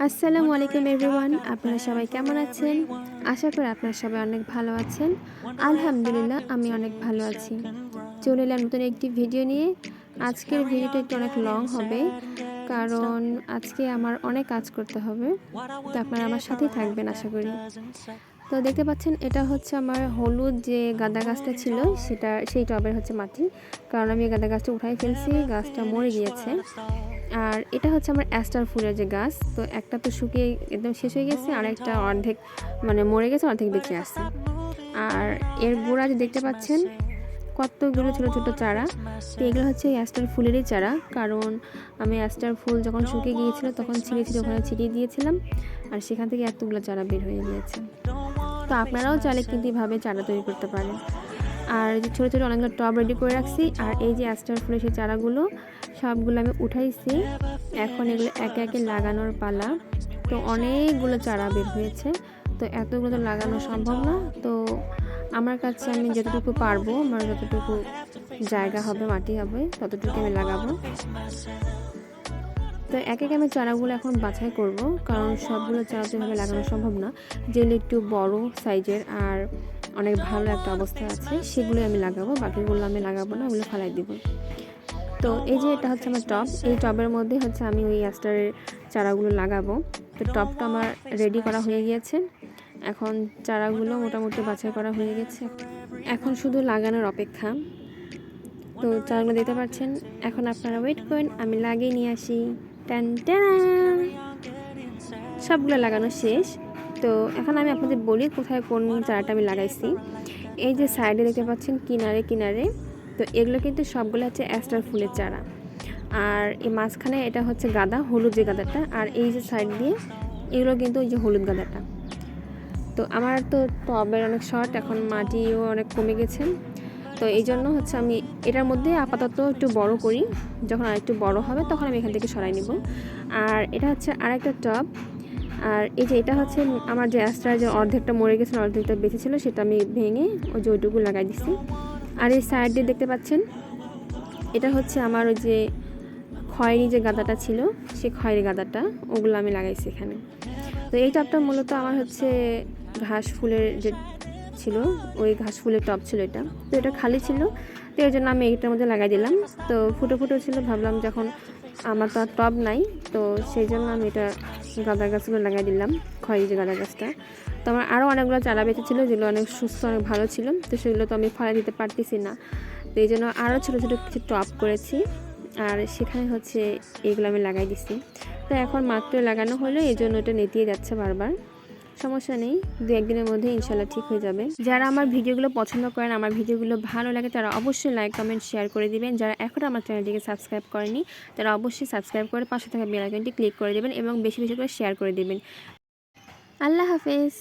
আসসালামু আলাইকুম এভরিওয়ান, আপনারা সবাই কেমন আছেন? আশা করি আপনারা সবাই অনেক ভালো আছেন। আলহামদুলিল্লাহ আমি অনেক ভালো আছি। চলে এলাম নতুন একটি ভিডিও নিয়ে। আজকের ভিডিওটা একটু অনেক লং হবে, কারণ আজকে আমার অনেক কাজ করতে হবে। তো আপনারা আমার সাথেই থাকবেন আশা করি। তো দেখতে পাচ্ছেন, এটা হচ্ছে আমার হলুদ যে গাঁদা গাছটা ছিল সেই টবের হচ্ছে মাটি, কারণ আমি গাঁদা গাছটা উঠাই ফেলছি, গাছটা মরে গিয়েছে। আর এটা হচ্ছে আমার অ্যাস্টার ফুলের যে গাছ, তো একটা তো শুকিয়ে একদম শেষ হয়ে গেছে, আর একটা অর্ধেক মরে গেছে, অর্ধেক বেঁচে আছে। আর এর গোড়া যে দেখতে পাচ্ছেন কতগুলো ছোট ছোট চারা, তো এগুলো হচ্ছে অ্যাস্টার ফুলেরই চারা, কারণ আমি অ্যাস্টার ফুল যখন শুকিয়ে গিয়েছিল তখন ছিঁড়ে ওখানে ছিটিয়ে দিয়েছিলাম, আর সেখান থেকে এতগুলো চারা বের হয়ে গিয়েছে। তো আপনারাও চাইলে কিন্তু এভাবে চারা তৈরি করতে পারেন। আর যে ছোটো ছোটো অনেকগুলো টব রেডি করে রাখছি, আর এই যে অ্যাস্টার ফুলের সেই চারাগুলো সবগুলো আমি উঠাইছি। এখন এগুলো একে একে লাগানোর পালা। তো অনেকগুলো চারা বের হয়েছে, তো এতগুলো তো লাগানো সম্ভব না। তো আমার কাছে আমি যতটুকু পারবো, আমার যতটুকু জায়গা হবে, মাটি হবে, ততটুকু আমি লাগাবো। তো একে একে আমি চারাগুলো এখন বাছাই করব, কারণ সবগুলো চারা তো এভাবে লাগানো সম্ভব না। যেগুলো একটু বড় সাইজের আর অনেক ভালো একটা অবস্থা আছে সেগুলো আমি লাগাবো, বাকিগুলো আমি লাগাবো না, ওগুলো ফেলাই দিব। তো এই যে এটা হচ্ছে আমার টব, এই টবের মধ্যে হচ্ছে আমি ওই অ্যাস্টারের চারাগুলো লাগাবো। তো টবটা আমার রেডি করা হয়ে গিয়েছে, এখন চারাগুলো মোটামুটি বাছাই করা হয়ে গেছে, এখন শুধু লাগানোর অপেক্ষা। তো চারাগুলো দেখতে পাচ্ছেন, এখন আপনারা ওয়েট করেন, আমি লাগিয়ে নিয়ে আসি। টান টান, সবগুলো লাগানো শেষ। তো এখন আমি আপনাদের বলি কোথায় কোন চারাটা আমি লাগাইছি। এই যে সাইডে দেখতে পাচ্ছেন কিনারে কিনারে, তো এগুলো কিন্তু সবগুলো হচ্ছে অ্যাস্টার ফুলের চারা। আর এই মাঝখানে এটা হচ্ছে গাঁদা, হলুদ যে গাঁদাটা, আর এই যে সাইড দিয়ে এগুলো কিন্তু ওই যে হলুদ গাঁদাটা। তো আমার তো টবের অনেক শর্ট, এখন মাটিও অনেক কমে গেছে, তো এই জন্য হচ্ছে আমি এটার মধ্যে আপাতত একটু বড় করি, যখন আর একটু বড় হবে তখন আমি এখান থেকে সরাই নিব। আর এটা হচ্ছে আরেকটা টব, আর এই যে এটা হচ্ছে আমার যে অ্যাস্টার যে অর্ধেকটা মরে গেছে, অর্ধেকটা বেঁচে ছিল, সেটা আমি ভেঙে ওই যে ওইটুকু লাগাই দিছি। আর এই সাইড দিয়ে দেখতে পাচ্ছেন, এটা হচ্ছে আমার ওই যে খয়েরি যে গাঁদাটা ছিল, সেই খয়েরি গাঁদাটা, ওগুলো আমি লাগাইছি এখানে। তো এই টবটা মূলত আমার হচ্ছে ঘাস ফুলের যে ছিল, ওই ঘাস ফুলের টব ছিল এটা, তো এটা খালি ছিল, তো এই জন্য আমি এইটার মধ্যে লাগাই দিলাম। তো ফুটো ফুটো ছিল, ভাবলাম যখন আমার তো আর টব নাই, তো সেই জন্য আমি এটা গাঁদা গাছগুলো লাগাই দিলাম, খয়েরি যে গাঁদা গাছটা। তো আমার আরও অনেকগুলো চারা বেঁচেছিলো, যেগুলো অনেক সুস্থ, অনেক ভালো ছিল, তো সেগুলো তো আমি ফেলে দিতে পারতেছি না, তো এই জন্য আরও ছোটো ছোটো কিছু টব করেছি, আর সেখানে হচ্ছে এগুলো আমি লাগাই দিছি। তো এখন মাত্র লাগানো হলো, এই জন্য এটা নেতিয়ে যাচ্ছে বারবার, সমস্যা নেই, 2-1 দিনের মধ্যে ইনশাল্লাহ ঠিক হয়ে যাবে। যারা আমার ভিডিওগুলো পছন্দ করেন, আমার ভিডিওগুলো ভালো লাগে, তারা অবশ্যই লাইক কমেন্ট শেয়ার করে দিবেন। যারা এখনও আমার চ্যানেলটিকে সাবস্ক্রাইব করেনি, তারা অবশ্যই সাবস্ক্রাইব করে পাশে থাকা বেল আইকনটি ক্লিক করে দেবেন এবং বেশি বেশি করে শেয়ার করে দেবেন। আল্লাহ হাফেজ।